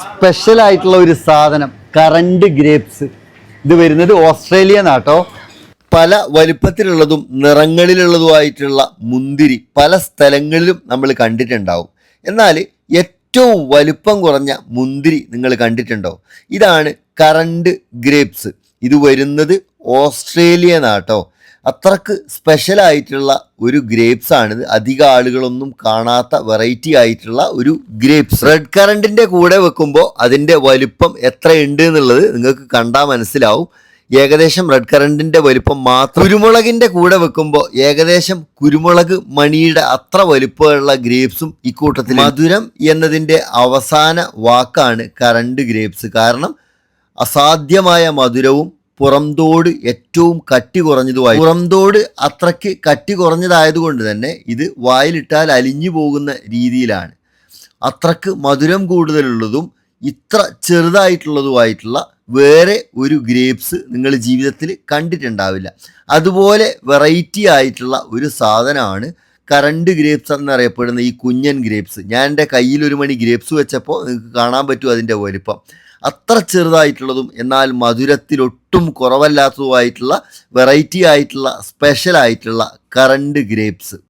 Special ആയിട്ടുള്ള ഒരു സാധനം കറണ്ട് ഗ്രേപ്സ്. ഇത് വരുന്നത് ഓസ്ട്രേലിയ നാട്ടോ. പല വലിപ്പത്തിലുള്ളതും നിറങ്ങളിലുള്ളതുമായിട്ടുള്ള മുന്തിരി പല സ്ഥലങ്ങളിലും നമ്മൾ കണ്ടിട്ടുണ്ടാവും. എന്നാൽ ഏറ്റവും വലിപ്പം കുറഞ്ഞ മുന്തിരി നിങ്ങൾ കണ്ടിട്ടുണ്ടോ? ഇതാണ് കറണ്ട് ഗ്രേപ്സ്. ഇത് വരുന്നത് ഓസ്ട്രേലിയ നാട്ടോ. അത്രക്ക് സ്പെഷ്യലായിട്ടുള്ള ഒരു ഗ്രേപ്സ് ആണിത്. അധികം ആളുകളൊന്നും കാണാത്ത വെറൈറ്റി ആയിട്ടുള്ള ഒരു ഗ്രേപ്സ്. റെഡ് കറണ്ടിൻ്റെ കൂടെ വെക്കുമ്പോൾ അതിൻ്റെ വലിപ്പം എത്രയുണ്ട് എന്നുള്ളത് നിങ്ങൾക്ക് കണ്ടാൽ മനസ്സിലാവും. ഏകദേശം റെഡ് കറണ്ടിൻ്റെ വലിപ്പം മാത്രം. കുരുമുളകിൻ്റെ കൂടെ വെക്കുമ്പോൾ ഏകദേശം കുരുമുളക് മണിയുടെ അത്ര വലിപ്പമുള്ള ഗ്രേപ്സും ഇക്കൂട്ടത്തിൽ. മധുരം എന്നതിൻ്റെ അവസാന വാക്കാണ് കറണ്ട് ഗ്രേപ്സ്. കാരണം അസാധ്യമായ മധുരവും പുറംതോട് ഏറ്റവും കട്ടി കുറഞ്ഞതുമായി. പുറംതോട് അത്രയ്ക്ക് കട്ടി കുറഞ്ഞതായതുകൊണ്ട് തന്നെ ഇത് വായിലിട്ടാൽ അലിഞ്ഞു പോകുന്ന രീതിയിലാണ്. അത്രക്ക് മധുരം കൂടുതലുള്ളതും ഇത്ര ചെറുതായിട്ടുള്ളതുമായിട്ടുള്ള വേറെ ഒരു ഗ്രേപ്സ് നിങ്ങൾ ജീവിതത്തിൽ കണ്ടിട്ടുണ്ടാവില്ല. അതുപോലെ വെറൈറ്റി ആയിട്ടുള്ള ഒരു സാധനമാണ് കറണ്ട് ഗ്രേപ്സ് എന്നറിയപ്പെടുന്ന ഈ കുഞ്ഞൻ ഗ്രേപ്സ്. ഞാൻ എൻ്റെ കയ്യിൽ ഒരു മണി ഗ്രേപ്സ് വെച്ചപ്പോൾ നിങ്ങൾക്ക് കാണാൻ പറ്റും അതിൻ്റെ വലിപ്പം. അത്ര ചെറുതായിട്ടുള്ളതും എന്നാൽ മധുരത്തിലൊട്ടും കുറവല്ലാത്തതുമായിട്ടുള്ള വെറൈറ്റി ആയിട്ടുള്ള സ്പെഷ്യൽ ആയിട്ടുള്ള കറണ്ട് ഗ്രേപ്സ്.